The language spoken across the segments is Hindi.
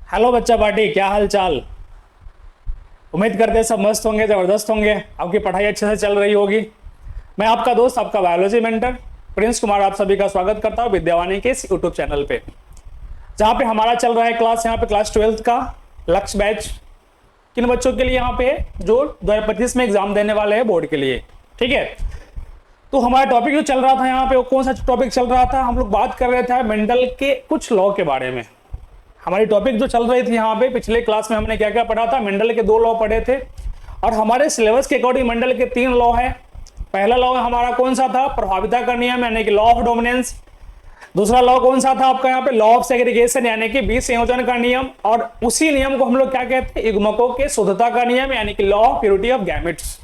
हेलो बच्चा पार्टी, क्या हाल चाल। उम्मीद करते हैं सब मस्त होंगे, जबरदस्त होंगे, आपकी पढ़ाई अच्छे से चल रही होगी। मैं आपका दोस्त, आपका बायोलॉजी मेंटर प्रिंस कुमार आप सभी का स्वागत करता हूं विद्यावाणी के इस यूट्यूब चैनल पे, जहां पे हमारा चल रहा है क्लास, यहाँ पे क्लास 12th का लक्ष्य बैच। किन बच्चों के लिए? यहाँ पे जो 2025 में एग्जाम देने वाले हैं बोर्ड के लिए। ठीक है, तो हमारा टॉपिक जो चल रहा था यहाँ पे, वो कौन सा टॉपिक चल रहा था? हम लोग बात कर रहे थे मेंडल के कुछ लॉ के बारे में। हमारी टॉपिक जो चल रही थी यहाँ पे, पिछले क्लास में हमने क्या क्या पढ़ा था? मेंडल के 2 लॉ पढ़े थे, और हमारे सिलेबस के अकॉर्डिंग मेंडल के 3 लॉ है। पहला लॉ हमारा कौन सा था? प्रभाविता का नियम, यानी कि लॉ ऑफ डोमिनेंस। दूसरा लॉ कौन सा था आपका यहाँ पे? लॉ ऑफ सेग्रीगेशन, यानी कि बीज संयोजन का नियम। और उसी नियम को हम लोग क्या कहते हैं? युग्मकों के शुद्धता का नियम, यानी कि law of purity of gametes.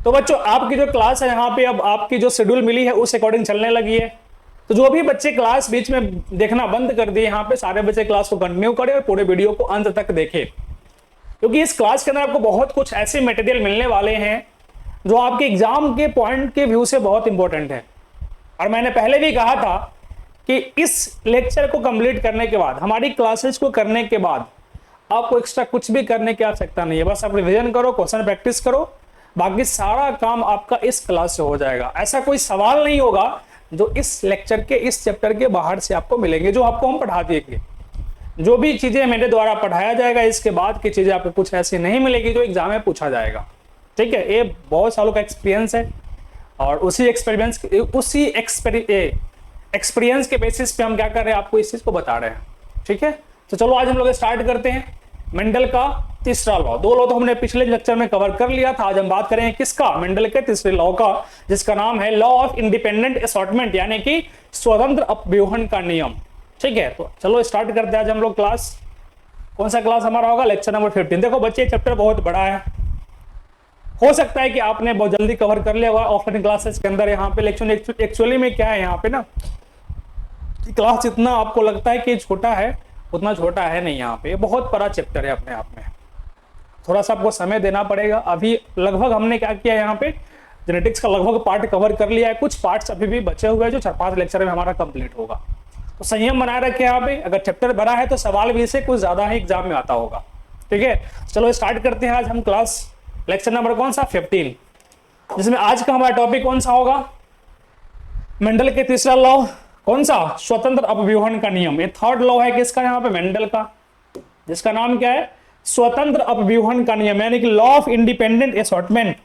तो बच्चों, आपकी जो क्लास है यहाँ पे, अब आपकी जो शेड्यूल मिली है उस अकॉर्डिंग चलने लगी है। तो जो भी बच्चे क्लास बीच में देखना बंद कर दिए, यहाँ पे सारे बच्चे क्लास को कंटिन्यू करें और पूरे वीडियो को अंत तक देखें, क्योंकि इस क्लास के अंदर आपको बहुत कुछ ऐसे मटेरियल मिलने वाले हैं जो आपके एग्जाम के पॉइंट के व्यू से बहुत इंपॉर्टेंट है। और मैंने पहले भी कहा था कि इस लेक्चर को कंप्लीट करने के बाद, हमारी क्लासेस को करने के बाद, आपको एक्स्ट्रा कुछ भी करने की आवश्यकता नहीं है। बस आप रिविजन करो, क्वेश्चन प्रैक्टिस करो, बाकी सारा काम आपका इस क्लास से हो जाएगा। ऐसा कोई सवाल नहीं होगा जो इस लेक्चर के, इस चैप्टर के बाहर से आपको मिलेंगे, जो आपको हम पढ़ा देंगे। जो भी चीजें मेरे द्वारा पढ़ाया जाएगा, इसके बाद की चीजें आपको कुछ ऐसी नहीं मिलेगी जो एग्जाम में पूछा जाएगा। ठीक है, ये बहुत सालों का एक्सपीरियंस है, और उसी एक्सपीरियंस के बेसिस पे हम क्या कर रहे हैं, आपको इस चीज को बता रहे हैं। ठीक है, तो चलो आज हम लोग स्टार्ट करते हैं मेंडल का तीसरा लॉ। 2 लॉ तो हमने पिछले लेक्चर में कवर कर लिया था। आज हम बात करेंगे किसका? मेंडल के तीसरे लॉ का, जिसका नाम है लॉ ऑफ इंडिपेंडेंट असॉर्टमेंट, यानी कि स्वतंत्र अपव्यूहन का नियम। ठीक है, तो चलो स्टार्ट करते हैं आज हम लोग क्लास। कौन सा क्लास हमारा होगा? Lecture number 15। देखो बच्चे, चैप्टर बहुत बड़ा है, हो सकता है कि आपने बहुत जल्दी कवर कर लिया होगा ऑफलाइन क्लासेस के अंदर। यहाँ पे लेक्चर एक्चुअली में क्या है यहाँ पे ना, क्लास जितना आपको लगता है कि छोटा है, उतना छोटा है नहीं। यहाँ पे बहुत बड़ा चैप्टर है अपने आप में, थोड़ा सा आपको समय देना पड़ेगा। अभी लगभग हमने क्या किया, यहाँ पे जेनेटिक्स का लगभग पार्ट कवर कर लिया है, कुछ पार्ट्स अभी भी बचे हुए हैं जो 4-5 लेक्चर में हमारा कंप्लीट होगा। तो संयम बनाए रखे यहाँ पे। अगर चैप्टर बड़ा है तो सवाल भी इसे कुछ ज्यादा ही एग्जाम में आता होगा। ठीक है, चलो स्टार्ट करते हैं आज हम क्लास। लेक्चर नंबर कौन सा? 15, जिसमें आज का हमारा टॉपिक कौन सा होगा? मेंडल के तीसरा लॉ। कौन सा? स्वतंत्र अपव्यूहन का नियम। ये थर्ड लॉ है किसका? यहाँ पे मेंडल का, जिसका नाम क्या है? स्वतंत्र अपव्यूहन का नियम, यानी कि लॉ ऑफ इंडिपेंडेंट असॉर्टमेंट।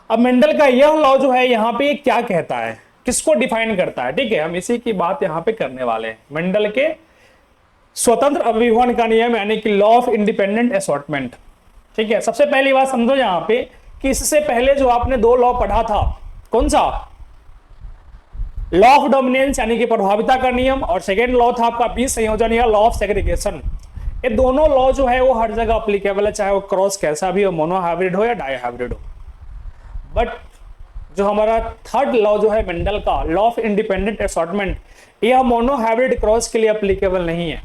अब मेंडल का यह लॉ जो है यहाँ पे क्या कहता है, किसको डिफाइन करता है? ठीक है, हम इसी की बात यहाँ पे करने वाले हैं। मेंडल के स्वतंत्र अपव्यूहन का नियम, यानी कि लॉ ऑफ इंडिपेंडेंट असॉर्टमेंट। ठीक है, सबसे पहली बात समझो यहाँ पे कि इससे पहले जो आपने 2 लॉ पढ़ा था, कौन सा? लॉ ऑफ डोमिनेंस, यानी कि प्रभाविता का नियम, और सेकेंड लॉ था आपका बीज संयोजन या लॉ ऑफ सेग्रीगेशन। ये दोनों लॉ जो है वो हर जगह अप्लीकेबल है, चाहे वो क्रॉस कैसा भी हो, मोनो हाइब्रिड हो या डाई हाइब्रिड हो। बट जो हमारा थर्ड लॉ जो है मेंडल का, लॉ ऑफ इंडिपेंडेंट असॉर्टमेंट, यह मोनो हाइब्रिड क्रॉस के लिए अप्लीकेबल नहीं है।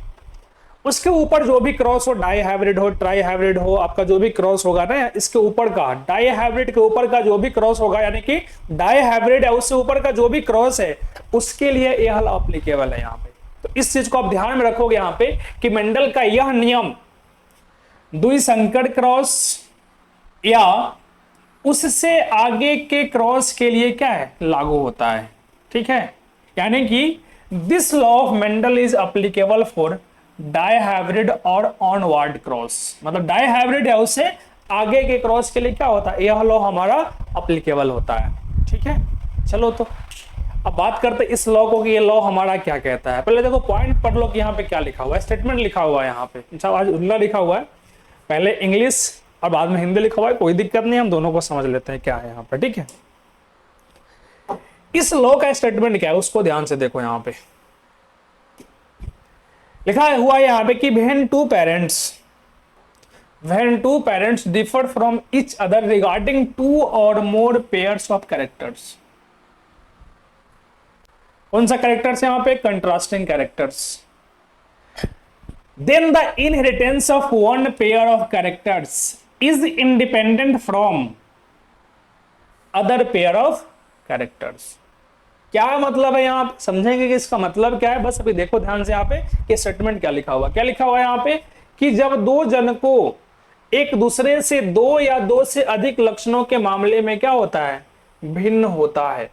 उसके ऊपर जो भी क्रॉस हो, डाई हाइब्रिड हो, ट्राई हाइब्रिड हो, आपका जो भी क्रॉस होगा ना, इसके ऊपर का, डाई हाइब्रिड के ऊपर का जो भी क्रॉस होगा, यानी कि डाई हाइब्रिड है उससे ऊपर का जो भी क्रॉस है, उसके लिए यह अप्लीकेबल है यहाँ पे। तो इस चीज को आप ध्यान में रखोगे यहाँ पे कि मेंडल का यह नियम द्विसंकर क्रॉस या उससे आगे के क्रॉस के लिए क्या है? लागू होता है। ठीक है, यानी कि this law of Mendel is applicable for dihybrid और ऑनवर्ड क्रॉस। मतलब डाई हाइब्रिड है उससे आगे के क्रॉस के लिए क्या होता है? यह लॉ हमारा अप्लीकेबल होता है। ठीक है, चलो तो अब बात करते हैं इस लॉ को कि ये लॉ हमारा क्या कहता है। पहले देखो पॉइंट पढ़ लो कि यहाँ पे क्या लिखा हुआ है, स्टेटमेंट लिखा हुआ है यहाँ पे। अच्छा, आज उल्ला लिखा हुआ है, पहले इंग्लिश और बाद में हिंदी लिखा हुआ है, कोई दिक्कत नहीं, हम दोनों को समझ लेते हैं क्या है यहाँ पे। ठीक है, इस लॉ का स्टेटमेंट क्या है उसको ध्यान से देखो। यहाँ पे लिखा हुआ है यहाँ पे कि when two parents differ from each other regarding 2 or more pairs of characters। कौन सा कैरेक्टर्स यहाँ पे? Contrasting characters. Then the inheritance of one pair of characters is independent from other pair of characters। क्या मतलब है यहाँ पे, समझेंगे कि इसका मतलब क्या है। बस अभी देखो ध्यान से यहाँ पे कि स्टेटमेंट क्या लिखा हुआ, क्या लिखा हुआ है यहाँ पे कि जब दो जन को एक दूसरे से दो या दो से अधिक लक्षणों के मामले में क्या होता है, भिन्न होता है,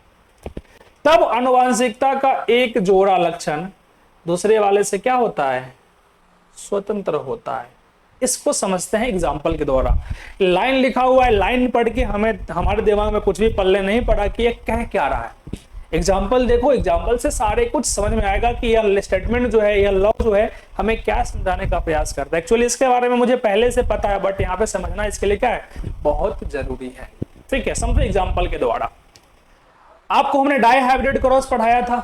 तब आनुवंशिकता का एक जोड़ा लक्षण दूसरे वाले से क्या होता है, स्वतंत्र होता है। इसको समझते हैं एग्जाम्पल के द्वारा। लाइन लिखा हुआ है, लाइन पढ़ के हमें हमारे दिमाग में कुछ भी पल्ले नहीं पड़ा कि ये कह क्या रहा है। एग्जाम्पल देखो, एग्जाम्पल से सारे कुछ समझ में आएगा कि यह स्टेटमेंट जो है, यह लॉ जो है, हमें क्या समझाने का प्रयास करता है। एक्चुअली इसके बारे में मुझे पहले से पता है, बट यहाँ पे समझना इसके लिए क्या है, बहुत जरूरी है। ठीक है, समझो एग्जाम्पल के द्वारा। आपको हमने डाई हाइब्रिड क्रॉस पढ़ाया था,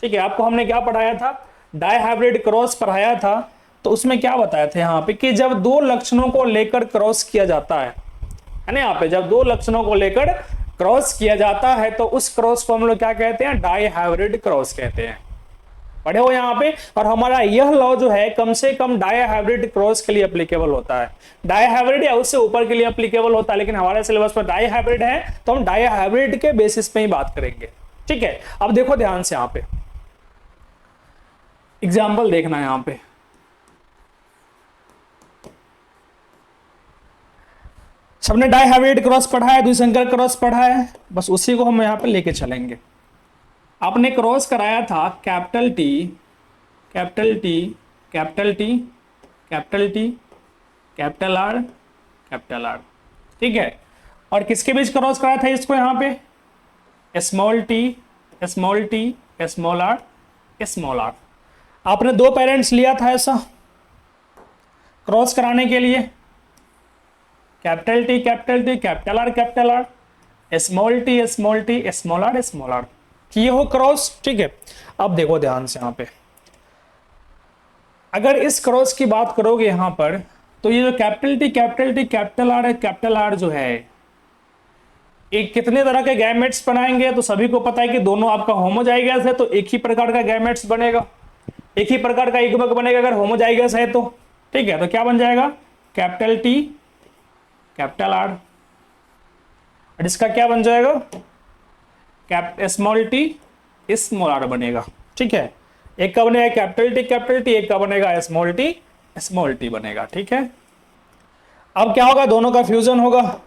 ठीक है, आपको हमने क्या पढ़ाया था, डाई हाइब्रिड क्रॉस पढ़ाया था। तो उसमें क्या बताया था यहाँ पे कि जब दो लक्षणों को लेकर क्रॉस किया जाता है ना, यहाँ पे जब दो लक्षणों को लेकर क्रॉस किया जाता है तो उस क्रॉस को हम लोग क्या कहते हैं, डाई हाइब्रिड क्रॉस कहते हैं। पढ़े हो यहाँ पे। और हमारा यह लॉ जो है कम से कम डाई हाइब्रिड क्रॉस के लिए एप्लीकेबल होता है, डाई हाइब्रिड या उससे ऊपर के लिए एप्लीकेबल होता है, लेकिन हमारे सिलेबस में डाई हाइब्रिड है तो हम डाई हाइब्रिड के बेसिस पे ही बात करेंगे। ठीक है, अब देखो ध्यान से, यहाँ पे एग्जाम्पल देखना है। यहाँ पे सबने डाई हाइब्रिड क्रॉस पढ़ा है, द्विसंकर क्रॉस पढ़ा है, बस उसी को हम यहाँ पे लेके चलेंगे। आपने क्रॉस कराया था capital T, capital T, capital T, capital T, capital R, capital are, ठीक है। और किसके बीच क्रॉस कराया था इसको, यहाँ पे small t, small t, small r, small r. आपने दो पेरेंट्स लिया था ऐसा क्रॉस कराने के लिए, capital T, capital T, capital R, capital R, small t, small t, small r, small r, किए हो क्रॉस। ठीक है, अब देखो ध्यान से यहाँ पे, अगर इस क्रॉस की बात करोगे यहाँ पर, तो ये जो capital T, capital T, capital are है, कैपिटल आर जो है, एक कितने तरह के गैमेट्स बनाएंगे, तो सभी को पता है कि दोनों आपका होमोजाइगस है तो एक ही प्रकार का गैमेट्स बनेगा, एक ही प्रकार का युग्मक बनेगा अगर होमोजाइगस है तो। ठीक है, तो क्या बन जाएगा, कैपिटल टी, कैपिटल आर, और इसका क्या बन जाएगा, स्मॉल टी, स्मॉल आर बनेगा। ठीक है, एक का बनेगा कैपिटल टी, कैपिटल टी, एक का बनेगा स्मॉल टी, स्मॉल टी बनेगा। ठीक है, अब क्या होगा, दोनों का फ्यूजन होगा,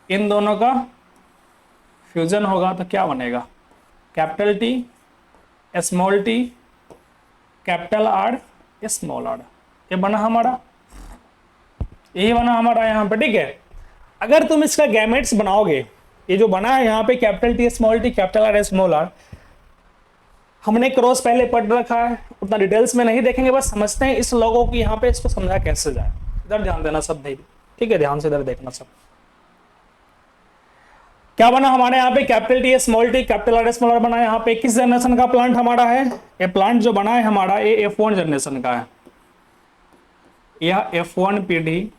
इन दोनों का फ्यूजन होगा तो क्या बनेगा, capital T, small t, capital R, small r, ये बना हमारा, यही बना हमारा यहाँ पे। ठीक है, अगर तुम इसका गैमेट्स बनाओगे, ये जो बना है यहाँ पे capital T, small t, capital R, small r, हमने क्रॉस पहले पढ़ रखा है, उतना डिटेल्स में नहीं देखेंगे, बस समझते हैं इस लोगों को यहाँ पे, इसको समझा कैसे जाए। इधर ध्यान देना सब, नहीं ठीक है, ध्यान से इधर देखना सब। क्या बना हमारे यहाँ पे, capital T, small t, capital R, small r बना। यहाँ पे किस जनरेशन का प्लांट हमारा है, ये प्लांट जो बना है हमारा, ये F1 जनरेशन का है, यह F1 पीढ़ी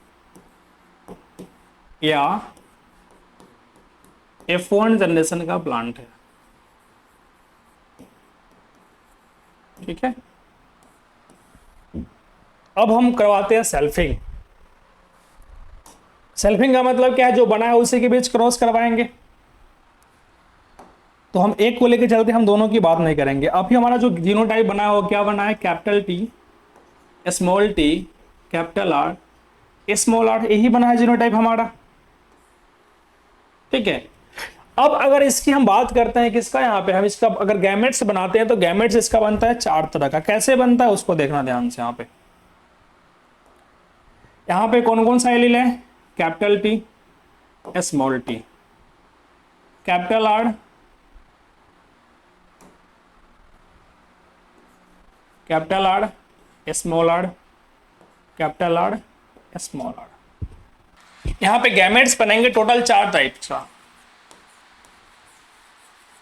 या F1 जनरेशन का प्लांट है। ठीक है, अब हम करवाते हैं सेल्फिंग। सेल्फिंग का मतलब क्या है, जो बना है उसी के बीच क्रॉस करवाएंगे। तो हम एक को लेकर चलते, हम दोनों की बात नहीं करेंगे। अभी हमारा जो जीनोटाइप बना है वो क्या बना है, capital T, small t, capital R, small r, यही बना है जीनोटाइप हमारा। ठीक है, अब अगर इसकी हम बात करते हैं किसका, यहाँ पे हम इसका अगर गैमेट्स बनाते हैं तो गैमेट्स इसका बनता है चार तरह का। कैसे बनता है उसको देखना ध्यान से। यहाँ पे कौन कौन सा एलील है, capital T, small t, capital R, capital R, small r, capital R, small r. यहाँ पे गैमेट्स बनेंगे टोटल 4 टाइप्स का,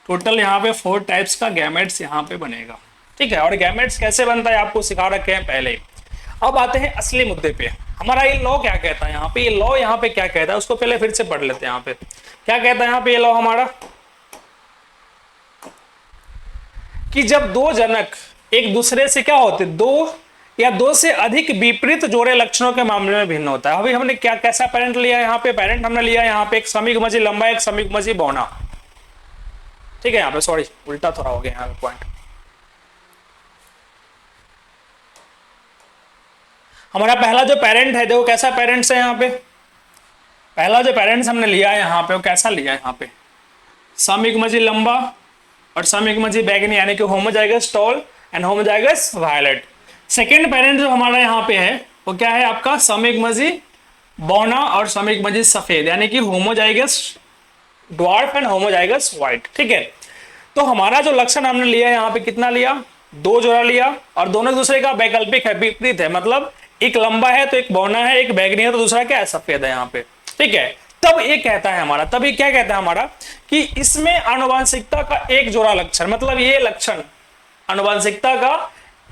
टोटल यहाँ पे 4 टाइप्स का गैमेट्स यहाँ पे बनेगा। ठीक है, और गैमेट्स कैसे बनता है आपको सिखा रखे हैं पहले। अब आते हैं असली मुद्दे पे, हमारा ये लॉ क्या कहता है। यहाँ पे ये लॉ यहाँ पे क्या कहता है उसको पहले फिर से पढ़ लेते हैं। यहाँ पे क्या कहता है, यहाँ पे ये लॉ हमारा कि जब दो जनक एक दूसरे से क्या होते, दो या दो से अधिक विपरीत जोड़े लक्षणों के मामले में भिन्न होता है। अभी हमने क्या कैसा पेरेंट लिया, यहाँ पे पेरेंट हमने लिया यहाँ पे एक समीकमजी लंबा, एक समीकमजी बौना। ठीक है, यहाँ पे सॉरी उल्टा थोड़ा हो गया यहाँ पे पॉइंट। हमारा पहला जो पेरेंट है, देखो कैसा पेरेंट्स है यहाँ पे, पहला जो पेरेंट्स हमने लिया है यहाँ पे वो कैसा लिया है यहाँ पे, समयुग्मजी लंबा और समयुग्मजी बैगनी, यानी कि homozygous tall and homozygous violet. Second parent जो हमारा यहाँ पे है वो क्या है आपका, समयुग्मजी बौना और समयुग्मजी सफेद, यानी कि homozygous dwarf and homozygous white. ठीक है, तो हमारा जो लक्षण हमने लिया यहाँ पे कितना लिया, 2 जोड़ा लिया, और दोनों दूसरे का वैकल्पिक है, विपरीत है, मतलब एक लंबा है तो एक बौना है, एक बैगनी है तो दूसरा क्या है, सफेद है यहाँ पे। ठीक है, तब ये कहता है हमारा, तब ये क्या कहता है हमारा कि इसमें आनुवंशिकता का एक जोड़ा लक्षण, मतलब ये लक्षण आनुवंशिकता का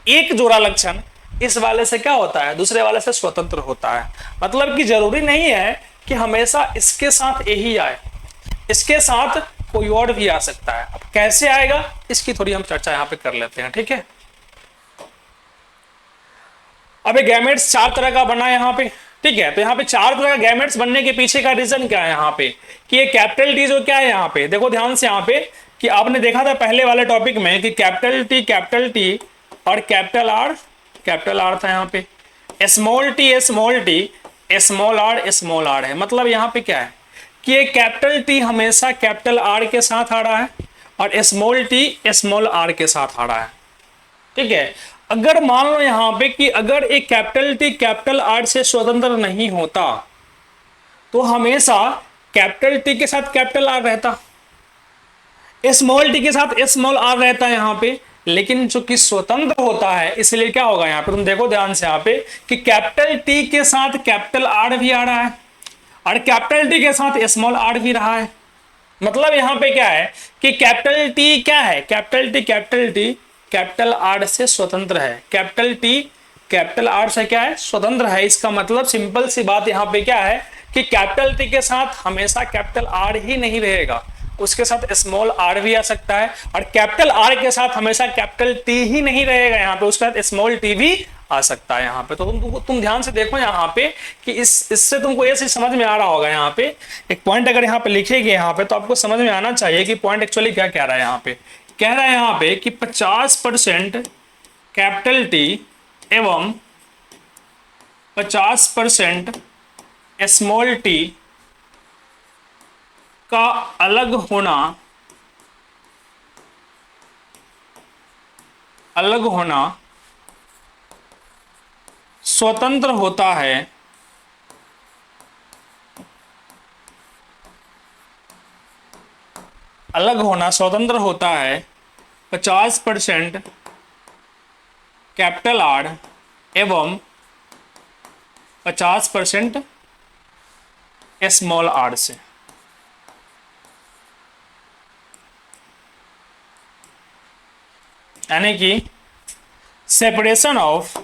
एक जोड़ा लक्षण इस वाले से क्या होता है, दूसरे वाले से स्वतंत्र होता है। मतलब कि जरूरी नहीं है कि हमेशा इसके साथ यही आए, इसके साथ कोई और भी आ सकता है। अब कैसे आएगा इसकी थोड़ी हम चर्चा यहां पे कर लेते हैं। ठीक है, अब गैमेट्स 4 तरह का बना है यहाँ पे। ठीक है, तो यहाँ पे 4 तरह का गैमेट्स बनने के पीछे का रीजन क्या है यहाँ पे, कि ये कैपिटल टी जो क्या है यहाँ पे, देखो ध्यान से यहाँ पे, कि आपने देखा था पहले वाले टॉपिक में कि कैपिटल टी और कैपिटल आर था यहाँ पे, स्मॉल टी स्मॉल आर है। मतलब यहाँ पे क्या है कि ये कैपिटल टी हमेशा कैपिटल आर के साथ आ रहा है और स्मॉल टी स्मॉल आर के साथ आ रहा है। ठीक है, अगर मान लो यहां पे कि अगर एक कैपिटल टी कैपिटल आर से स्वतंत्र नहीं होता तो हमेशा कैपिटल टी के साथ कैपिटल आर रहता, स्मॉल टी के साथ स्मॉल आर रहता है यहाँ पे, लेकिन जो कि स्वतंत्र होता है, इसलिए क्या होगा यहाँ पे, तुम देखो ध्यान से यहाँ पे कि कैपिटल टी के साथ कैपिटल आर भी आ रहा है और कैपिटल टी के साथ स्मॉल आर भी रहा है। मतलब यहाँ पे क्या है कि कैपिटल टी क्या है, कैपिटल टी कैपिटल आर से स्वतंत्र है, कैपिटल टी कैपिटल आर से क्या है, स्वतंत्र है। इसका मतलब सिंपल सी बात यहाँ पे क्या है कि कैपिटल टी के साथ हमेशा कैपिटल आर ही नहीं रहेगा, उसके साथ स्मॉल आर भी आ सकता है, और कैपिटल आर के साथ हमेशा कैपिटल टी ही नहीं रहेगा, यहाँ पे उसके साथ स्मॉल टी भी आ सकता है यहाँ पे। तो तुम ध्यान से देखो यहाँ पे कि इससे तुमको ये चीज समझ में आ रहा होगा। यहाँ पे एक पॉइंट अगर यहाँ पे लिखेंगे यहाँ पे तो आपको समझ में आना चाहिए कि पॉइंट एक्चुअली क्या कह रहा है। यहाँ पे कह रहा है यहाँ पे कि 50% कैपिटल टी एवं 50% स्मॉल टी का अलग होना स्वतंत्र होता है, अलग होना स्वतंत्र होता है 50% कैपिटल आर एवं 50% स्मॉल आर से। यानी कि separation of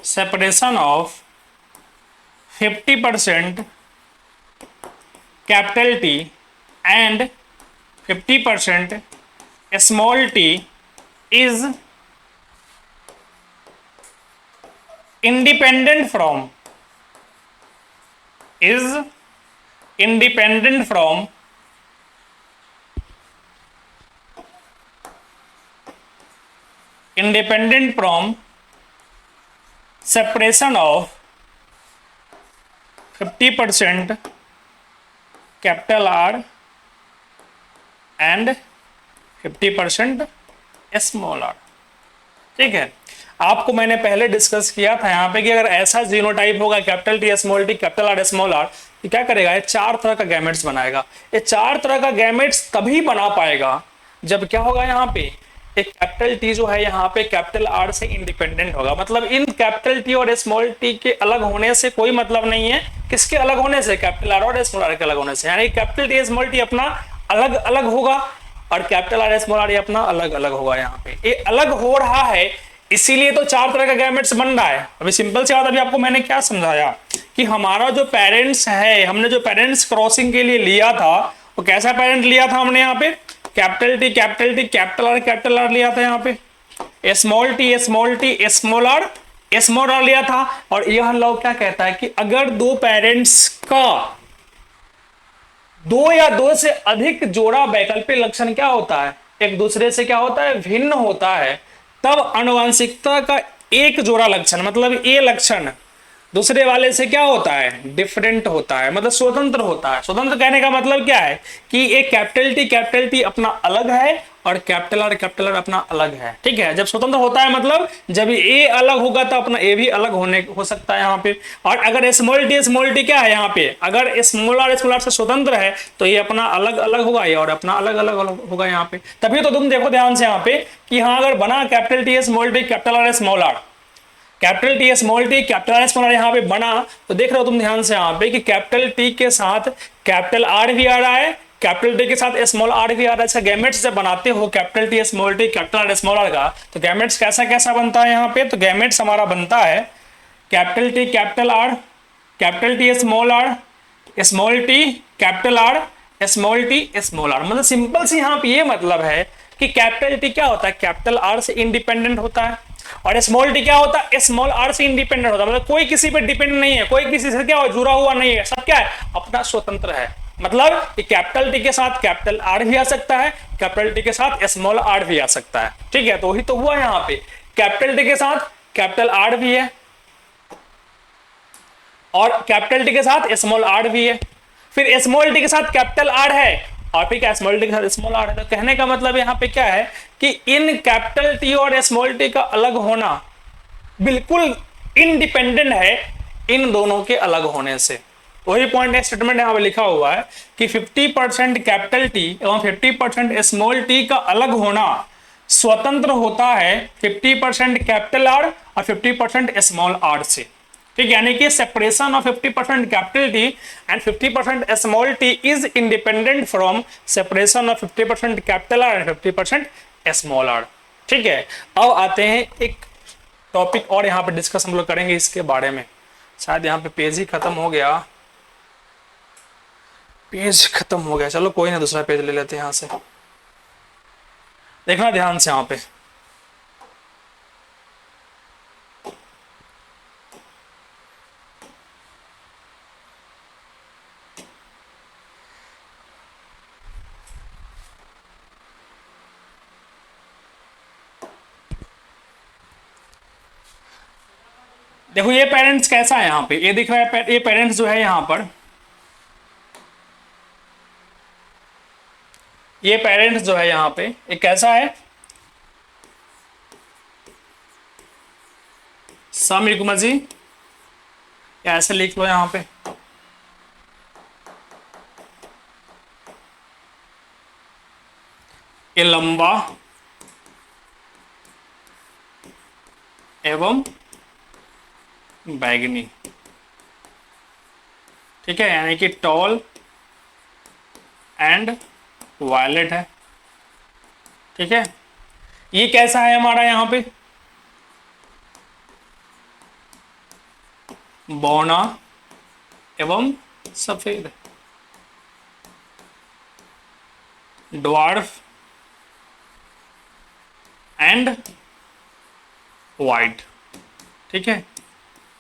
50% capital T and 50% small t is independent from separation of 50% capital R and 50% small r। ठीक है, आपको मैंने पहले डिस्कस किया था यहाँ पे कि अगर ऐसा जीनोटाइप होगा capital T small t capital R small r, तो क्या करेगा, ये 4 तरह का गैमेट्स बनाएगा। ये 4 तरह का गैमेट्स तभी बना पाएगा जब क्या होगा, यहाँ पे एक कैपिटल टी जो है यहाँ पे कैपिटल आर से इंडिपेंडेंट होगा। मतलब इन कैपिटल टी और स्मॉल टी के अलग होने से कोई मतलब नहीं है, किसके अलग होने से, कैपिटल आर और स्मॉल आर के अलग होने से। यानी कैपिटल टी स्मॉल टी अपना अलग अलग होगा और कैपिटल आर स्मॉल आर अपना अलग अलग होगा। यहाँ पे ये अलग हो रहा है, इसीलिए तो 4 तरह का गैमेट्स बन रहा है। अभी सिंपल सी बात, अभी आपको मैंने क्या समझाया कि हमारा जो पेरेंट्स है, हमने जो पेरेंट्स क्रॉसिंग के लिए लिया था वो कैसा पेरेंट लिया था हमने, यहाँ पे कैपिटल टी कैपिटल आर लिया था, यहाँ पे स्मॉल टी स्मॉल आर लिया था। और यह लॉ क्या कहता है कि अगर दो पेरेंट्स का दो या दो से अधिक जोड़ा वैकल्पिक लक्षण क्या होता है, एक दूसरे से क्या होता है, भिन्न होता है, तब आनुवंशिकता का एक जोड़ा लक्षण मतलब ए लक्षण दूसरे वाले से क्या होता है, डिफरेंट होता है, मतलब स्वतंत्र होता है। स्वतंत्र कहने का मतलब क्या है कि एक कैपिटल टी अपना अलग है और कैपिटल आर अपना अलग है। ठीक है, जब स्वतंत्र होता है मतलब जब ए अलग होगा तो अपना ए भी अलग होने हो सकता है यहाँ पे। और अगर स्मॉल टी क्या है यहाँ पे, अगर स्मॉल आर से स्वतंत्र है तो ये अपना अलग अलग होगा, ये और अपना अलग अलग होगा यहाँ पे। तभी तो तुम देखो ध्यान से यहाँ पे कि हाँ अगर बना capital T small t capital T small t capital R small r यहाँ पे बना, तो देख रहे हो तुम ध्यान से यहाँ पे कि कैपिटल टी के साथ कैपिटल आर भी आ रहा है, कैपिटल टी के साथ स्मॉल आर भी आ रहा है। अच्छा, गैमेट्स जब बनाते हो capital T small t capital R small r का, तो गैमेट्स कैसा कैसा बनता है यहाँ पे, तो गैमेट्स हमारा बनता है capital T capital R, capital T small r, small t capital R, small t small r. मतलब सिंपल सी यहाँ पे ये मतलब है कि कैपिटल टी क्या होता है, कैपिटल आर से इंडिपेंडेंट होता है, और स्मॉल टी क्या होता है, स्मॉल आर से इंडिपेंडेंट होता है। मतलब कोई किसी पे डिपेंड नहीं है, कोई किसी से क्या जुड़ा हुआ नहीं है, सब क्या है, अपना स्वतंत्र है। मतलब कि कैपिटल टी के साथ कैपिटल आर भी आ सकता है, कैपिटल टी के साथ स्मॉल आर भी आ सकता है। ठीक है, तो वही तो हुआ यहाँ पे, कैपिटल टी के साथ कैपिटल आर भी है और कैपिटल टी के साथ स्मॉल आर भी है, फिर स्मॉल टी के साथ कैपिटल आर है और फिर क्या स्मॉल टी के साथ स्मॉल आर है। तो कहने का मतलब यहाँ पे क्या है कि इन कैपिटल टी और स्मॉल टी का अलग होना बिल्कुल इंडिपेंडेंट है इन दोनों के अलग होने से। वही पॉइंट है, स्टेटमेंट यहाँ पे लिखा हुआ है कि 50% कैपिटल टी एवं 50% स्मॉल टी का अलग होना स्वतंत्र होता है 50% कैपिटल आर और 50% स्मॉल आर से। ठीक, यानी कि separation of 50% capital T and 50% small t is independent from separation of 50% capital R and 50% small r. ठीक है, अब आते हैं एक टॉपिक और यहाँ पे डिस्कस हम लोग करेंगे इसके बारे में। शायद यहाँ पे पेज ही खत्म हो गया, पेज खत्म हो गया, चलो कोई ना दूसरा पेज ले लेते हैं यहाँ से। देखना ध्यान से यहाँ पे, देखो ये पेरेंट्स कैसा है यहाँ पे, ये दिख रहा है, ये पेरेंट्स जो है यहाँ पर, ये पेरेंट्स जो है यहाँ पे ये कैसा है, समयुग्मजी, या ऐसे लिख लो यहाँ पे, ये लंबा एवं बैगनी। ठीक है, यानी कि टॉल एंड वायलेट है। ठीक है, ये कैसा है हमारा यहाँ पे, बौना एवं सफेद, ड्वार्फ एंड वाइट। ठीक है,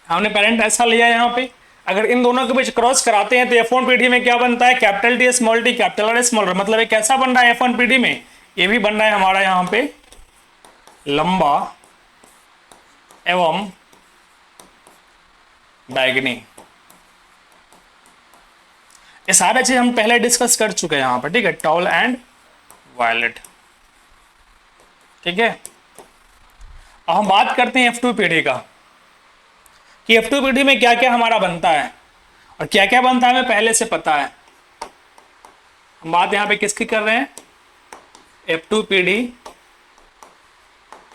हमने पेरेंट ऐसा लिया यहाँ पे, अगर इन दोनों के बीच क्रॉस कराते हैं तो F1 पीडी में क्या बनता है, capital T small t capital R small r. मतलब ये कैसा बन रहा है F1 पीडी में, ये भी बन रहा है हमारा यहाँ पे लंबा एवं बैगनी। ये सारे चीज हम पहले डिस्कस कर चुके हैं यहाँ पर। ठीक है, टॉल एंड वायलेट। ठीक है, अब हम बात करते हैं F2 पीढ़ी का कि F2 पीढ़ी में क्या क्या हमारा बनता है और क्या क्या बनता है हमें पहले से पता है। हम बात यहाँ पे किसकी कर रहे हैं, F2 पीढ़ी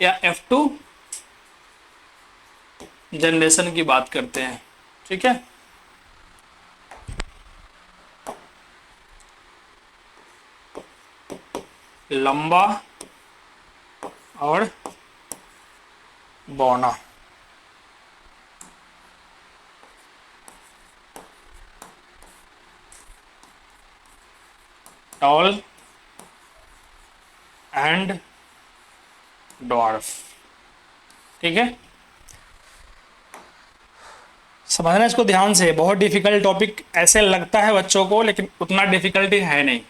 या F2 जनरेशन की बात करते हैं। ठीक है, लंबा और बौना। Tall and dwarf. ठीक है, समझना इसको ध्यान से, बहुत डिफिकल्ट टॉपिक ऐसे लगता है बच्चों को, लेकिन उतना डिफिकल्टी है नहीं।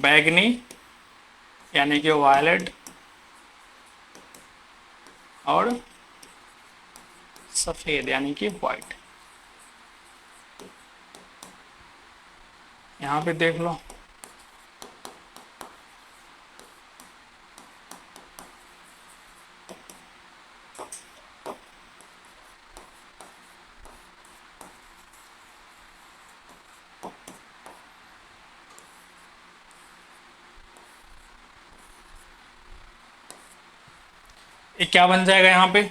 बैगनी यानी कि वायलेट और सफेद यानी कि व्हाइट। यहां पे देख लो, ये क्या बन जाएगा यहां पे,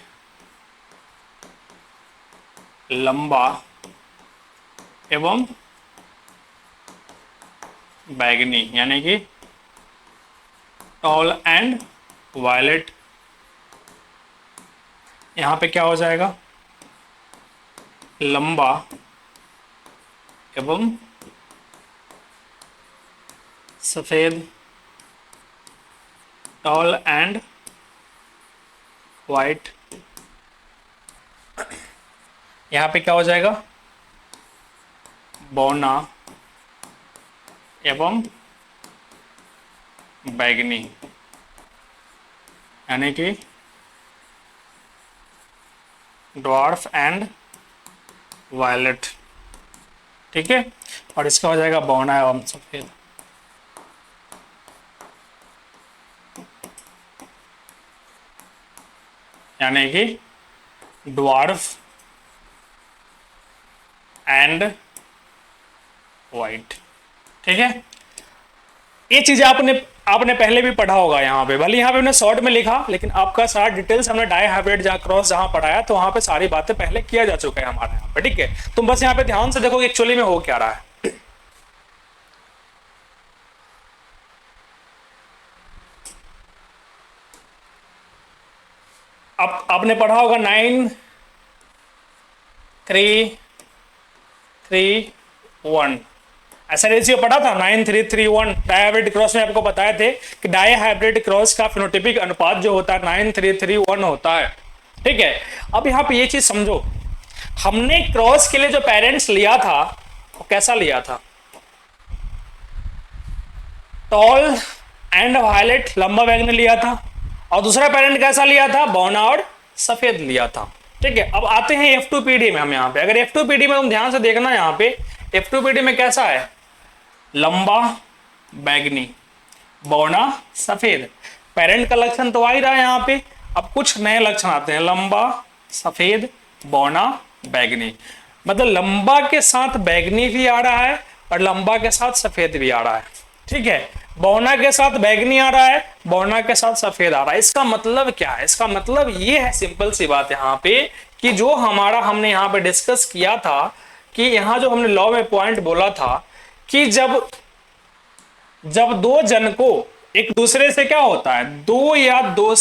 लंबा एवं बैगनी यानी कि टॉल एंड वायलेट। यहां पे क्या हो जाएगा, लंबा एवं सफेद, टॉल एंड वाइट। यहां पे क्या हो जाएगा, बौना एवं बैगनी यानी कि ड्वार्फ एंड वायलेट। ठीक है, और इसका हो जाएगा बौना एवं सफेद। यानी कि ड्वार्फ एंड वाइट। ठीक है, ये चीजें आपने पहले भी पढ़ा होगा। यहाँ पे भले यहाँ पे हमने शॉर्ट में लिखा, लेकिन आपका सारा डिटेल्स हमने डाई हाइब्रिड जहाँ क्रॉस जहाँ पढ़ाया, तो वहां पे सारी बातें पहले किया जा चुका है हमारे यहाँ पे। ठीक है, तुम बस यहाँ पे ध्यान से देखो कि एक्चुअली में हो क्या रहा है। अब आपने पढ़ा होगा 9 3 3 1, ऐसा रेशियो पढ़ा था 9 3 3 1। डाई हाइब्रिड क्रॉस में आपको बताए थे कि डाई हाइब्रिड क्रॉस का फिनोटाइपिक अनुपात जो होता है 9 3 3 1 होता है। ठीक है, अब यहाँ पे ये चीज समझो, हमने क्रॉस के लिए जो पेरेंट्स लिया था वो कैसा लिया था, टॉल एंड वायलेट लंबा बैगनी लिया था, और दूसरा पेरेंट कैसा लिया था, बौना और सफेद लिया था। ठीक है, अब आते हैं F2PD में। हम यहाँ पे अगर F2PD में तुम ध्यान से देखना, यहाँ पे F2PD में कैसा है, लंबा बैगनी बौना सफेद। पेरेंट का लक्षण तो आ ही रहा है यहाँ पे। अब कुछ नए लक्षण आते हैं, लंबा सफेद बौना बैगनी, मतलब लंबा के साथ बैगनी भी आ रहा है और लंबा के साथ सफेद भी आ रहा है। ठीक है, बौना के साथ बैगनी आ रहा है, बौना के साथ सफेद आ रहा है। इसका मतलब क्या है, इसका मतलब ये है, सिंपल सी बात यहाँ पे, कि जो हमने यहाँ पे डिस्कस किया था कि यहाँ जो हमने लॉ में पॉइंट बोला था कि जब दो जन को एक दूसरे से क्या होता है, दो या दो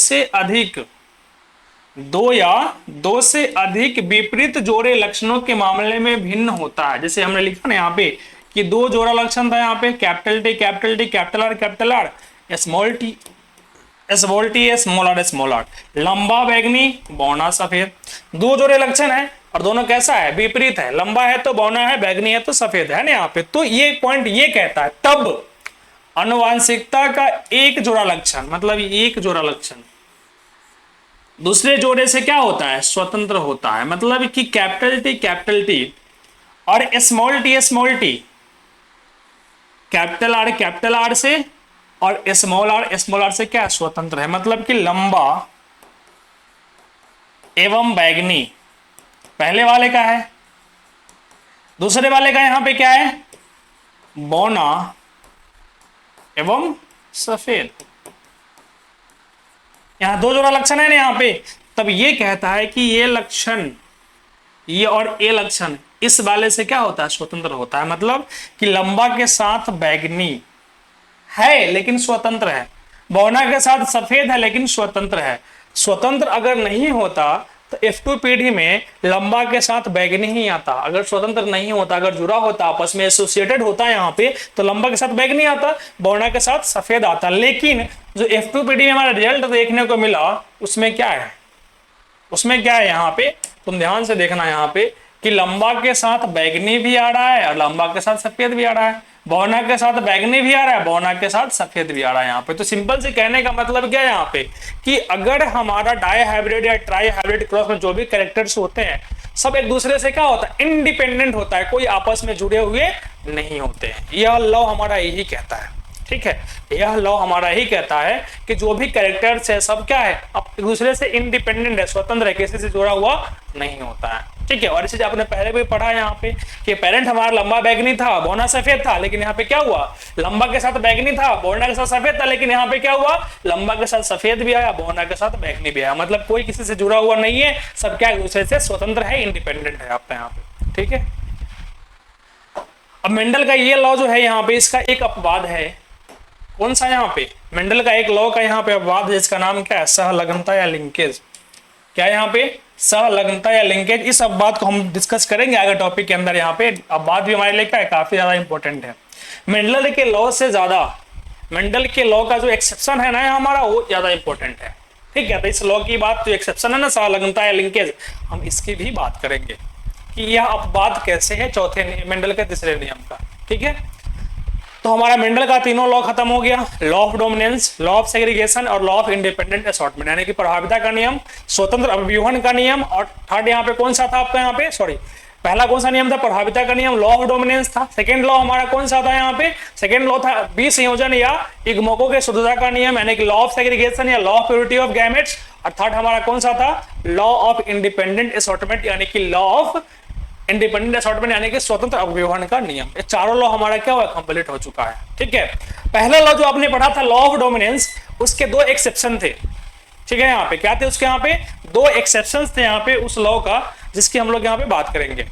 से अधिक विपरीत जोड़े लक्षणों के मामले में भिन्न होता है। जैसे हमने लिखा ना यहाँ पे कि दो जोड़ा लक्षण था यहाँ पे, capital T capital R, small t small r, लंबा बैगनी बौना सफेद। दो जोड़े लक्षण है और दोनों कैसा है, विपरीत है, लंबा है तो बौना है, बैगनी है तो सफेद है ना यहाँ पे। तो ये पॉइंट ये कहता है, तब आनुवांशिकता का एक जोड़ा लक्षण, मतलब एक जोड़ा लक्षण दूसरे जोड़े से क्या होता है, स्वतंत्र होता है। मतलब कि कैपिटल टी और स्मॉल टी कैपिटल आर से और स्मॉल आर से क्या स्वतंत्र है। मतलब कि लंबा एवं बैगनी पहले वाले का है, दूसरे वाले का यहां पे क्या है, बौना एवं सफेद। यहां दो जोड़ा लक्षण है ना यहाँ पे, तब ये कहता है कि ये लक्षण, ये और ये लक्षण इस वाले से क्या होता है, स्वतंत्र होता है। मतलब कि लंबा के साथ बैगनी है लेकिन स्वतंत्र है, बौना के साथ सफेद है लेकिन स्वतंत्र है। स्वतंत्र अगर नहीं होता तो F2PD में लंबा के साथ बैगनी ही आता। अगर स्वतंत्र नहीं होता, अगर जुड़ा होता, आपस में एसोसिएटेड होता यहाँ पे, तो लंबा के साथ बैगनी आता, बौना के साथ सफेद आता। लेकिन जो F2PD में हमारा रिजल्ट देखने को मिला, उसमें क्या है, उसमें क्या है यहाँ पे, तुम ध्यान से देखना यहाँ पे कि लंबा के साथ बैगनी भी आ रहा है और लंबा के साथ सफेद भी आ रहा है, बहुना के साथ बैगनी भी आ रहा है, बहुना के साथ सफेद भी आ रहा है यहाँ पे। तो सिंपल से कहने का मतलब क्या है यहाँ पे कि अगर हमारा डाई हाइब्रिड या ट्राई हाइब्रिड क्रॉस में जो भी कैरेक्टर्स होते हैं सब एक दूसरे से क्या होता है, इंडिपेंडेंट होता है, कोई आपस में जुड़े हुए नहीं होते हैं। यह लॉ हमारा यही कहता है, ठीक है, यह लॉ हमारा यही कहता है कि जो भी कैरेक्टर्स है सब क्या है, अब एक दूसरे से इंडिपेंडेंट है, स्वतंत्र है, किसी से जुड़ा हुआ नहीं होता है, ठीक है। और इसे आपने पहले भी पढ़ा यहाँ पे कि पेरेंट हमारा लंबा बैगनी था, बोना सफेद था, लेकिन यहाँ पे क्या हुआ, लंबा के साथ बैगनी था, बोना के साथ सफेद था, लेकिन यहाँ पे क्या हुआ, लंबा के साथ सफेद भी आया, बोना के साथ बैगनी भी आया। मतलब कोई किसी से जुड़ा हुआ नहीं है, सब क्या एक दूसरे से स्वतंत्र है, इंडिपेंडेंट है आपका यहाँ पे, ठीक है। अब मेंडल का ये लॉ जो है यहाँ पे, इसका एक अपवाद है, कौन सा यहाँ पे, मेंडल का एक लॉ का यहाँ पे अपवाद है, जिसका नाम क्या है, सहलग्नता या लिंकेज। क्या यहाँ पे, सहलग्नता या लिंकेज। इस अपवाद को हम डिस्कस करेंगे आगे टॉपिक के अंदर। यहाँ पे अपवाद भी हमारे लिए क्या है, काफी ज्यादा इंपॉर्टेंट है। मेंडल के लॉ से ज्यादा मेंडल के लॉ का जो एक्सेप्शन है ना हमारा, वो ज्यादा इंपॉर्टेंट है, ठीक है। तो इस लॉ की बात, जो एक्सेप्शन है ना सहलग्नता या लिंकेज, हम इसकी भी बात करेंगे कि यह अपवाद कैसे है चौथे मेंडल के तीसरे नियम का, ठीक है। तो हमारा मेंडल का तीनों लॉ खत्म हो गया, law of dominance, law of segregation और लॉ ऑफ इंडिपेंडेंट असॉर्टमेंट, यानी कि प्रभाविता का नियम, स्वतंत्र अभिव्यूहन का नियम, और थर्ड यहाँ पे कौन सा था आपका, यहाँ पे सॉरी पहला कौन सा नियम था, प्रभाविता का नियम, लॉ ऑफ डोमिनेंस था। सेकंड लॉ हमारा कौन सा था यहाँ पे, सेकंड लॉ था विसंयोजन या युग्मकों के शुद्धता का नियम, यानी कि लॉ ऑफ सेग्रीगेशन या law of purity of gametes. और थर्ड हमारा कौन सा था, लॉ ऑफ इंडिपेंडेंट असॉर्टमेंट, यानी कि लॉ ऑफ इंडिपेंडेंट असॉर्टमेंट, यानी कि स्वतंत्र अभिव्यूहन का नियम। ये चारों लॉ हमारा क्या हुआ, कंप्लीट हो चुका है, ठीक है। पहला लॉ जो आपने पढ़ा था लॉ ऑफ डोमिनेंस, उसके दो एक्सेप्शन थे, ठीक है। यहाँ पे क्या थे, उसके यहाँ पे दो एक्सेप्शंस थे यहाँ पे उस लॉ का, जिसकी हम लोग यहाँ पे बात करेंगे,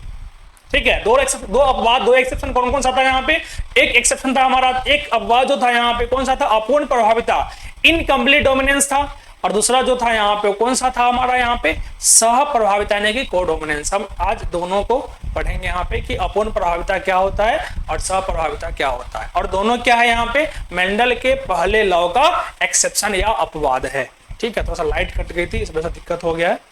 ठीक है। दो अपवाद, दो एक्सेप्शन कौन कौन सा था यहाँ पे, एक एक्सेप्शन था हमारा, एक अपवाद जो था यहाँ पे कौन सा था, अपूर्ण प्रभाविता, इनकम्प्लीट डोमिनेंस था। और दूसरा जो था यहाँ पे कौन सा था हमारा, यहाँ पे सह प्रभाविता यानी कि कोडोमिनेंस। हम आज दोनों को पढ़ेंगे यहाँ पे कि अपूर्ण प्रभाविता क्या होता है और सह प्रभाविता क्या होता है, और दोनों क्या है यहाँ पे, मेंडल के पहले लॉ का एक्सेप्शन या अपवाद है, ठीक है। थोड़ा सा लाइट कट गई थी, इस वजह से दिक्कत हो गया है।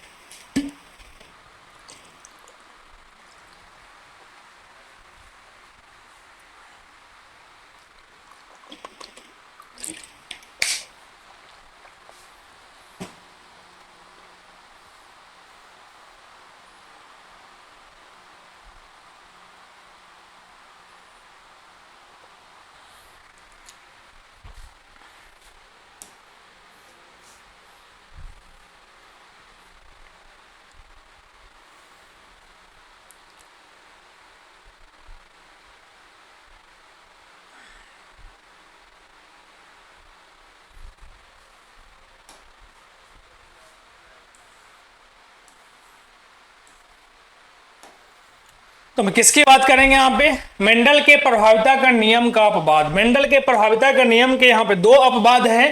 तो हम किसकी बात करेंगे यहाँ पे, मेंडल के प्रभाविता का नियम का अपवाद। मेंडल के प्रभाविता का नियम के यहाँ पे दो अपवाद है।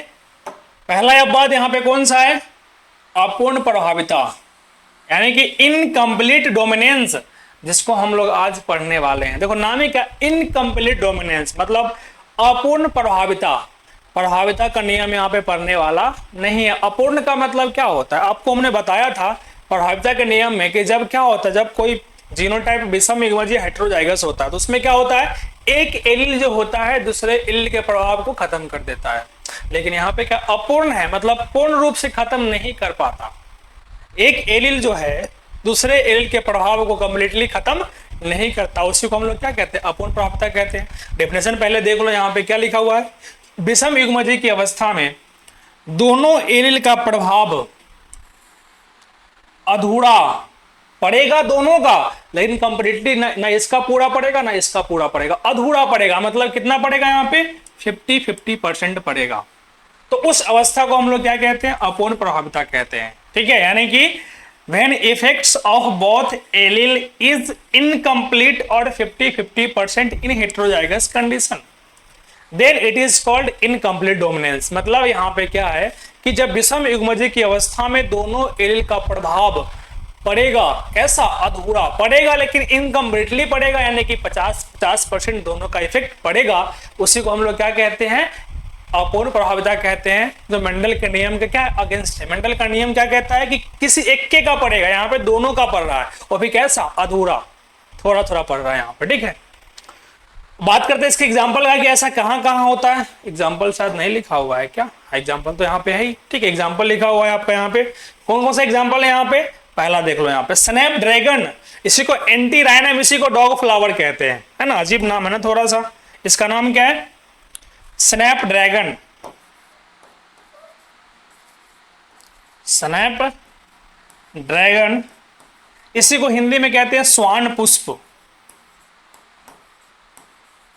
पहला अपवाद यहाँ पे कौन सा है, अपूर्ण प्रभाविता, यानी कि इनकम्प्लीट डोमिनेंस, जिसको हम लोग आज पढ़ने वाले हैं। देखो नाम ही क्या, इनकम्प्लीट डोमिनेंस मतलब अपूर्ण प्रभाविता। प्रभाविता का नियम यहाँ पे पढ़ने वाला नहीं है। अपूर्ण का मतलब क्या होता है, आपको हमने बताया था प्रभाविता के नियम में कि जब क्या होता है, जब कोई जीनोटाइप विषम युग्मजीय हेटेरोजाइगस होता है तो उसमें क्या होता है, एक एलील जो होता है दूसरे एलील के प्रभाव को खत्म कर देता है। लेकिन यहाँ पे क्या अपूर्ण है, मतलब पूर्ण रूप से खत्म नहीं कर पाता। एक एलील जो है दूसरे एलील के प्रभाव को कंप्लीटली खत्म नहीं करता, उसी को हम लोग क्या कहते हैं, अपूर्ण प्रभाविता कहते हैं। डेफिनेशन पहले देख लो, यहाँ पे क्या लिखा हुआ है, विषम युग्मजीय की अवस्था में दोनों एलील का प्रभाव अधूरा पड़ेगा दोनों का, लेकिन कंप्लीटली ना इसका पूरा पड़ेगा ना इसका पूरा पड़ेगा, अधूरा पड़ेगा। मतलब कितना पड़ेगा यहाँ पे, 50-50% पड़ेगा। तो उस अवस्था को हम लोग क्या कहते हैं, अपूर्ण प्रभाविता कहते हैं, ठीक है। यानी कि when effects of both allele is incomplete or 50-50% in heterozygous condition, then it is called incomplete dominance। मतलब यहाँ पे क्या है कि जब विषम युग्मजीय की अवस्था में दोनों एलील का प्रभाव पड़ेगा, कैसा, अधूरा पड़ेगा, लेकिन इनकम्प्लीटली पड़ेगा, यानी कि 50% दोनों का इफेक्ट पड़ेगा, उसी को हम लोग क्या कहते हैं, अपूर्ण प्रभाविता कहते हैं, जो मेंडल के नियम के क्या अगेंस्ट है। मेंडल का नियम क्या कहता है कि किसी एक के का पड़ेगा, यहाँ पे दोनों का पड़ रहा है, और भी कैसा अधूरा, थोड़ा थोड़ा पड़ रहा है यहाँ पे, ठीक है। बात करते हैं इसके एग्जाम्पल का कि ऐसा कहाँ कहाँ होता है। एग्जाम्पल शायद नहीं लिखा हुआ है क्या, एग्जाम्पल तो यहाँ पे है ही, ठीक है। एग्जाम्पल लिखा हुआ है आपका यहाँ पे, कौन कौन सा एग्जाम्पल है यहाँ पे, पहला देख लो यहाँ पे स्नैप ड्रैगन, इसी को एंटी राइनम, इसी को डॉग फ्लावर कहते हैं, है ना, अजीब नाम है ना थोड़ा सा। इसका नाम क्या है, स्नैप ड्रैगन, स्नैप ड्रैगन, इसी को हिंदी में कहते हैं स्वान पुष्प।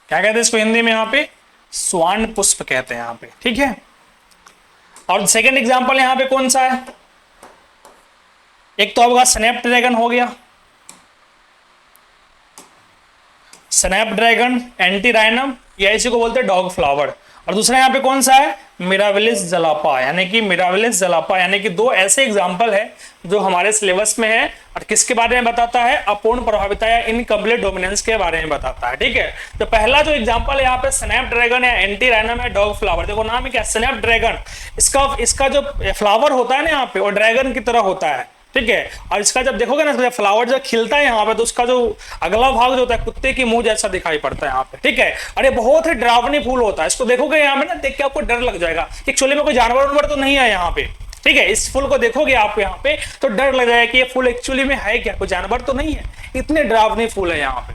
क्या कहते हैं इसको हिंदी में यहाँ पे, स्वान पुष्प कहते हैं यहाँ पे, ठीक है। और सेकंड एग्जांपल यहाँ पे कौन सा है, एक तो आपका स्नैप ड्रैगन हो गया, स्नैप ड्रैगन, एंटी राइनम, या इसी को बोलते हैं डॉग फ्लावर। और दूसरा यहाँ पे कौन सा है, मिराविलिस जलापा, यानी कि मिराविलिस जलापा, यानी कि दो ऐसे एग्जाम्पल है जो हमारे सिलेबस में है, और किसके बारे में बताता है, अपूर्ण प्रभाविता या इनकम्प्लीट डोमिनेंस के बारे में बताता है, ठीक है। तो पहला जो एग्जांपल है यहाँ पे स्नैप ड्रैगन या एंटी राइनम है डॉग फ्लावर, देखो नाम है क्या, स्नैप ड्रैगन, इसका जो फ्लावर होता है ना यहाँ पे, वो ड्रैगन की तरह होता है, ठीक है। और इसका जब देखोगे ना, जब फ्लावर जब खिलता है यहाँ पे, तो उसका जो अगला भाग जो होता है कुत्ते की मुंह जैसा दिखाई पड़ता है यहाँ पे, ठीक है। और ये बहुत ही डरावनी फूल होता है, इसको देखोगे यहाँ पे ना, देख के आपको डर लग जाएगा कि एक्चुअली में कोई जानवर तो नहीं है यहाँ पे, ठीक है। इस फूल को देखोगे आप यहाँ पे तो डर लग जाएगा कि ये फूल एक्चुअली में है क्या, कोई जानवर तो नहीं है, इतने डरावनी फूल है यहाँ पे,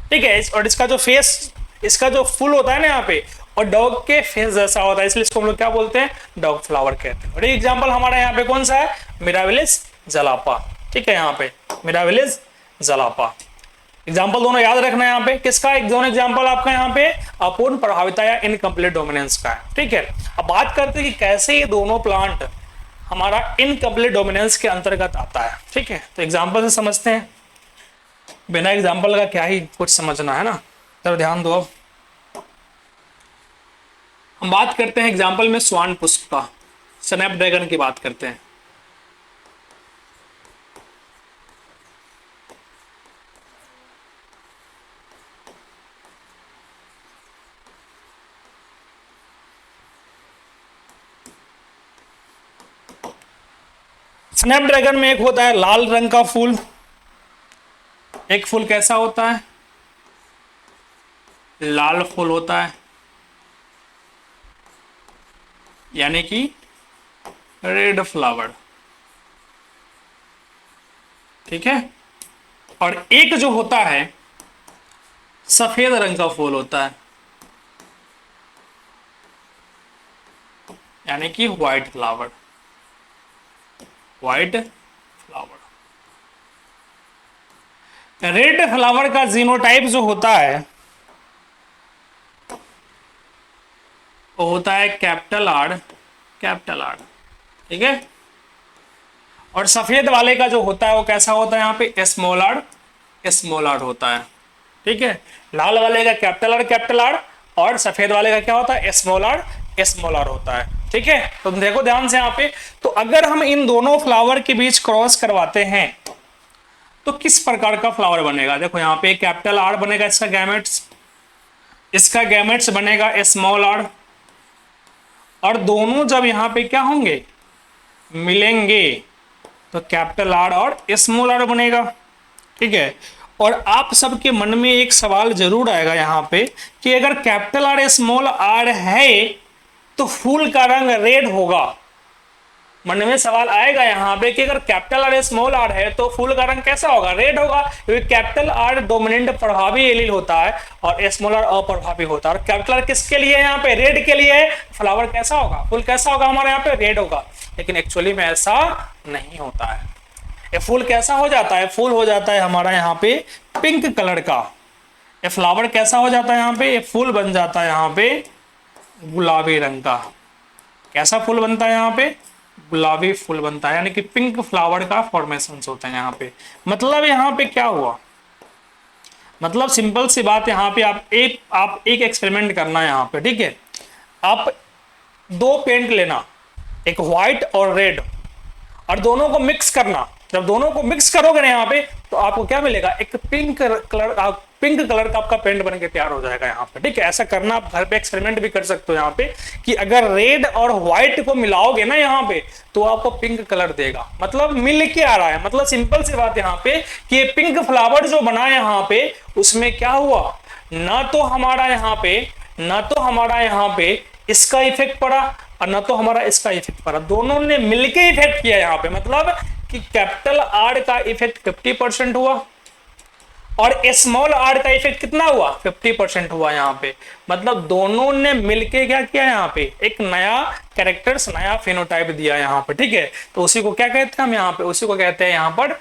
ठीक है। और इसका जो फेस, इसका जो फूल होता है ना यहाँ पे, और डॉग के फेस जैसा होता है, इसलिए इसको हम लोग क्या बोलते हैं, डॉग फ्लावर कहते हैं। और एग्जाम्पल हमारा यहाँ पे कौन सा है, मिराविलिस जलापा, ठीक है। यहाँ पे मिराविलिस जलापा, एग्जाम्पल दोनों याद रखना है यहाँ पे, किसका, एक दोनों एग्जाम्पल आपका यहाँ पे अपूर्ण प्रभाविता या इनकम्प्लीट डोमिनेंस का है, ठीक है। अब बात करते हैं कि कैसे ये दोनों प्लांट हमारा इनकम्प्लीट डोमिनेंस के अंतर्गत आता है, ठीक है। तो एग्जाम्पल से समझते हैं, बिना एग्जाम्पल का क्या ही कुछ समझना है ना, तो ध्यान दो। अब हम बात करते हैं एग्जाम्पल में स्वान पुष्प का, स्नैप ड्रैगन की बात करते हैं। स्नैप ड्रैगन में एक होता है लाल रंग का फूल, एक फूल कैसा होता है, लाल फूल होता है, यानी कि रेड फ्लावर, ठीक है। और एक जो होता है सफेद रंग का फूल होता है, यानी कि white flower, white flower. Red flower का जीनोटाइप जो होता है वो होता है कैपिटल आर, कैपिटल आर, ठीक है। और सफेद वाले का जो होता है वो कैसा होता है, यहाँ पे स्मॉल आर, स्मॉल आर होता है, ठीक है। लाल वाले का कैपिटल आर, और सफेद वाले का क्या होता है, स्मॉल आर, स्मॉल आर होता है, ठीक है। तो देखो ध्यान से यहाँ पे, तो अगर हम इन दोनों फ्लावर के बीच क्रॉस करवाते हैं तो किस प्रकार का फ्लावर बनेगा, देखो यहाँ पे कैपिटल आर बनेगा, इसका गैमेट्स, इसका गैमेट्स बनेगा स्मॉल आर, और दोनों जब यहाँ पे क्या होंगे, मिलेंगे, तो कैपिटल आर और स्मॉल आर बनेगा, ठीक है। और आप सबके मन में एक सवाल जरूर आएगा यहाँ पे कि अगर कैपिटल आर स्मॉल आर है तो फूल का रंग रेड होगा, मन में सवाल आएगा यहाँ पे कि अगर कैपिटल आर स्मॉल आर है तो फूल का रंग कैसा होगा, रेड होगा, क्योंकि कैपिटल आर डोमिनेंट प्रभावी एलील होता है और स्मॉल आर अप्रभावी होता है। और कैपिटल आर किसके लिए है, यहाँ पे रेड के लिए है, फ्लावर कैसा होगा, फूल कैसा होगा हमारे यहाँ पे, रेड होगा। लेकिन एक्चुअली में ऐसा नहीं होता है, ये फूल कैसा हो जाता है, फूल हो जाता है हमारा यहाँ पे पिंक कलर का, ये फ्लावर कैसा हो जाता है यहाँ पे, ये फूल बन जाता है यहाँ पे गुलाबी रंग का। कैसा फूल बनता है यहाँ पे, गुलाबी फूल बनता है, यानी कि पिंक फ्लावर का फॉर्मेशन होता है यहाँ पे। मतलब यहाँ पे क्या हुआ, मतलब सिंपल सी बात, यहाँ पे आप एक एक्सपेरिमेंट करना है यहाँ पे, ठीक है। आप दो पेंट लेना, एक व्हाइट और रेड, और दोनों को मिक्स करना। जब दोनों को मिक्स करोगे ना यहाँ पे तो आपको क्या मिलेगा, एक पिंक कलर पिंक कलर का आपका पेंट बन के तैयार हो जाएगा यहाँ पे। ठीक है, ऐसा करना आप घर पे एक्सपेरिमेंट भी कर सकते हो यहाँ पे कि अगर रेड और व्हाइट को मिलाओगे ना यहाँ पे तो आपको पिंक कलर देगा, मतलब मिल के आ रहा है। मतलब सिंपल सी बात यहाँ पे कि ये पिंक फ्लावर जो बना है यहाँ पे उसमें क्या हुआ, ना तो हमारा यहाँ पे इसका इफेक्ट पड़ा और ना तो हमारा इसका इफेक्ट पड़ा, दोनों ने मिलके इफेक्ट किया यहाँ पे। मतलब कि कैपिटल आर का इफेक्ट 50% हुआ और स्मॉल आर का इफेक्ट कितना हुआ, 50% हुआ यहाँ पे। मतलब दोनों ने मिलके क्या किया यहाँ पे, एक नया कैरेक्टर्स, नया फिनोटाइप दिया यहाँ पे। ठीक है, तो उसी को क्या कहते हैं हम यहाँ पे, उसी को कहते हैं यहाँ पर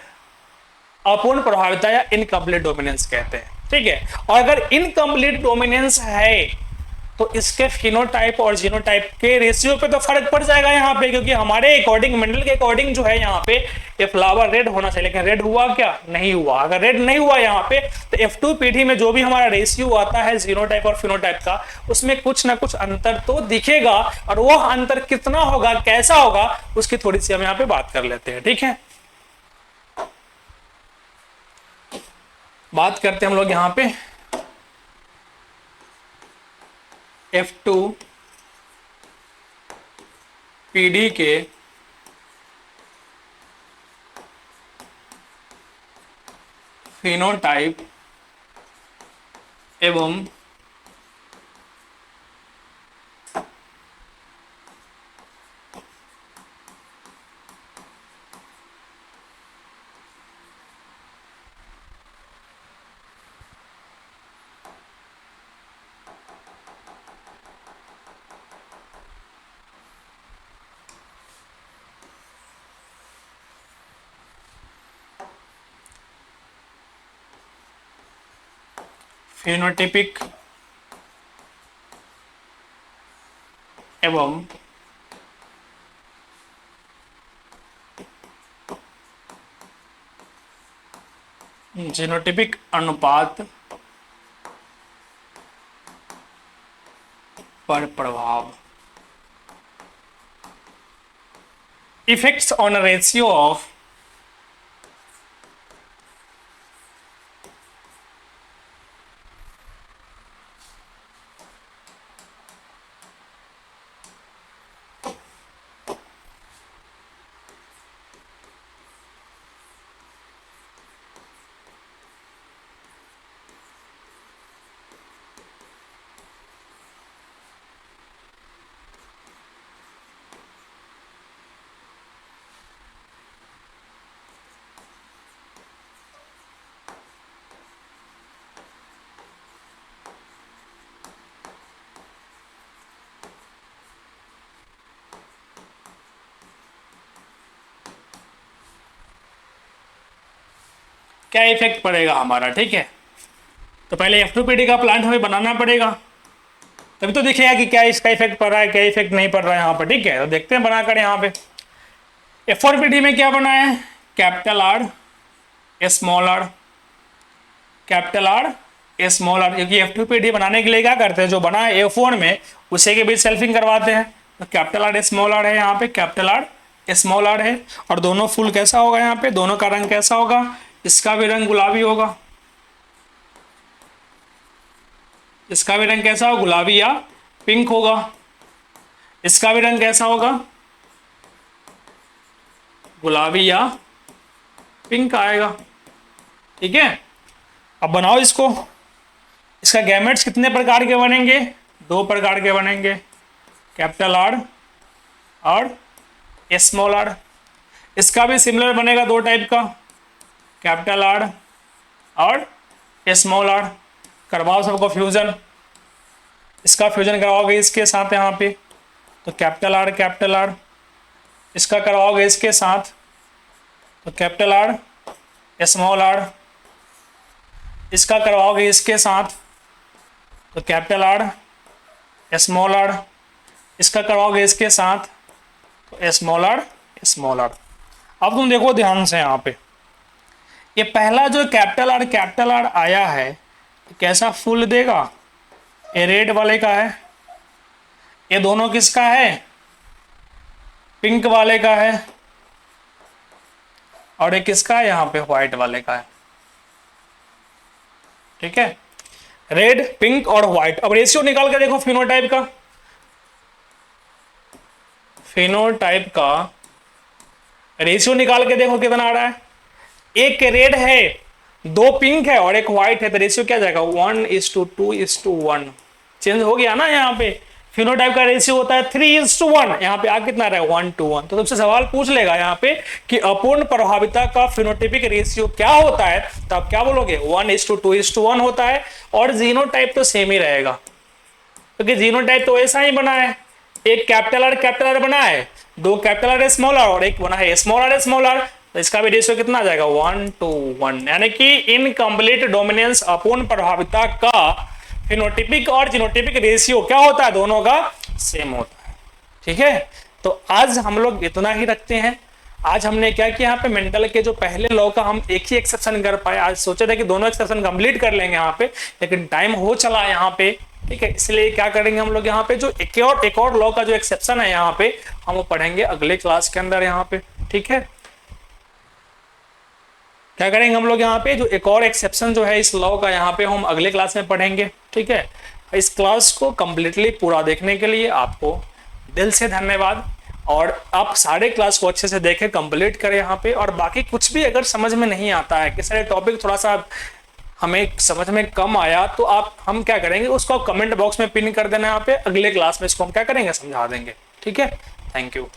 अपूर्ण प्रभाविता या इनकम्प्लीट डोमिनेंस कहते हैं। ठीक है, और अगर इनकम्प्लीट डोमिनेंस है तो इसके फिनोटाइप और जीनोटाइप के रेशियो पे तो फर्क पड़ जाएगा यहाँ पे, क्योंकि हमारे अकॉर्डिंग, मेंडल के अकॉर्डिंग जो है यहाँ पे ये फ्लावर रेड होना चाहिए, लेकिन रेड हुआ क्या, नहीं हुआ। अगर रेड नहीं हुआ यहाँ पे तो F2 पीढ़ी में जो भी हमारा रेशियो आता है जीनोटाइप और फिनोटाइप का, उसमें कुछ ना कुछ अंतर तो दिखेगा, और वह अंतर कितना होगा, कैसा होगा, उसकी थोड़ी सी हम यहाँ पे बात कर लेते हैं। ठीक है, बात करते हैं हम लोग यहाँ पे F2 पीढ़ी के फिनोटाइप एवं फिनोटाइपिक एवं जीनोटाइपिक अनुपात पर प्रभाव, effects on a ratio of क्या इफेक्ट पड़ेगा हमारा। ठीक है, तो पहले F2 पीढ़ी का प्लांट हमें बनाना पड़ेगा, तभी तो दिखेगा कि क्या इसका इफेक्ट पड़ रहा है, क्या इफेक्ट नहीं पड़ रहा है यहाँ पर। ठीक है, तो देखते हैं बनाकर यहाँ पे। F4 पीढ़ी में क्या बना है, capital R small r, capital R small r, क्योंकि F2 पीढ़ी बनाने के लिए क्या करते हैं, जो बना है F4 में उसे के बीच सेल्फिंग करवाते हैं। तो कैपिटल आर स्मॉल आर है यहाँ पे, कैपिटल आर स्मॉल आर है, और दोनों फुल कैसा होगा यहाँ पे, दोनों का रंग कैसा होगा, इसका भी रंग गुलाबी होगा, इसका भी रंग कैसा होगा, गुलाबी या पिंक होगा, इसका भी रंग कैसा होगा, गुलाबी या पिंक आएगा। ठीक है, अब बनाओ इसको। इसका गैमेट्स कितने प्रकार के बनेंगे, 2 प्रकार के बनेंगे, कैपिटल आर और स्मॉल आर। इसका भी सिमिलर बनेगा 2 टाइप का, कैपिटल आर और स्मॉल आर। करवाओ सबको फ्यूजन, इसका फ्यूजन करवाओगे इसके साथ यहाँ पे, तो कैपिटल आर, इसका करवाओगे इसके साथ तो कैपिटल आर स्मॉल आर, इसका करवाओगे इसके साथ तो कैपिटल आर स्मॉल आर, इसका करवाओगे इसके साथ तो स्मॉल आर। अब तुम देखो ध्यान से यहाँ पे, ये पहला जो कैपिटल आर आया है कैसा फुल देगा, ये रेड वाले का है, ये दोनों किसका है, पिंक वाले का है, और ये किसका है यहाँ पे, व्हाइट वाले का है। ठीक है, रेड, पिंक और व्हाइट। अब रेशियो निकाल के देखो फिनोटाइप का, फिनोटाइप का रेशियो निकाल के देखो कितना आ रहा है। एक रेड है, दो पिंक है और एक व्हाइट है, तो रेशियो क्या जाएगा 1:2:1। चेंज हो गया ना यहाँ पे। फिनोटाइप का रेशियो होता है 3:1, यहाँ पे आ कितना रहा है 1:1। तो तुमसे सवाल पूछ लेगा यहाँ पे कि अपूर्ण प्रभाविता का फिनोटाइपिक रेशियो क्या होता है, तो आप क्या बोलोगे 1:2:1 होता है। और जीनोटाइप तो सेम ही रहेगा, क्योंकि जीनोटाइप तो ऐसा ही बना है, एक कैपिटल आर बना है, दो कैपिटल आर स्मॉल आर और एक बना है स्मॉल आर, तो इसका भी रेशियो कितना आ जाएगा 1:1। यानी कि इनकम्प्लीट डोमिनेंस अपूर्ण प्रभाविता का फिनोटिपिक और जीनोटिपिक रेशियो क्या होता है, दोनों का सेम होता है। ठीक है, तो आज हम लोग इतना ही रखते हैं। आज हमने क्या किया, यहाँ पे मेंडल के जो पहले लॉ का हम एक ही एक्सेप्शन कर पाए। आज सोचे थे कि दोनों एक्सेप्शन कंप्लीट कर लेंगे यहाँ पे, लेकिन टाइम हो चला यहाँ पे। ठीक है, इसलिए क्या करेंगे हम लोग यहाँ पे जो एक और लॉ का जो एक्सेप्शन है यहाँ पे हम वो पढ़ेंगे अगले क्लास के अंदर यहाँ पे। ठीक है, क्या करेंगे हम लोग यहाँ पे जो एक और एक्सेप्शन जो है इस लॉ का यहाँ पे हम अगले क्लास में पढ़ेंगे। ठीक है, इस क्लास को कंप्लीटली पूरा देखने के लिए आपको दिल से धन्यवाद। और आप सारे क्लास को अच्छे से देखें, कंप्लीट करें यहाँ पे। और बाकी कुछ भी अगर समझ में नहीं आता है, किसी टॉपिक थोड़ा सा हमें समझ में कम आया, तो हम क्या करेंगे उसको कमेंट बॉक्स में पिन कर देना यहाँ पे, अगले क्लास में इसको हम क्या करेंगे समझा देंगे। ठीक है, थैंक यू।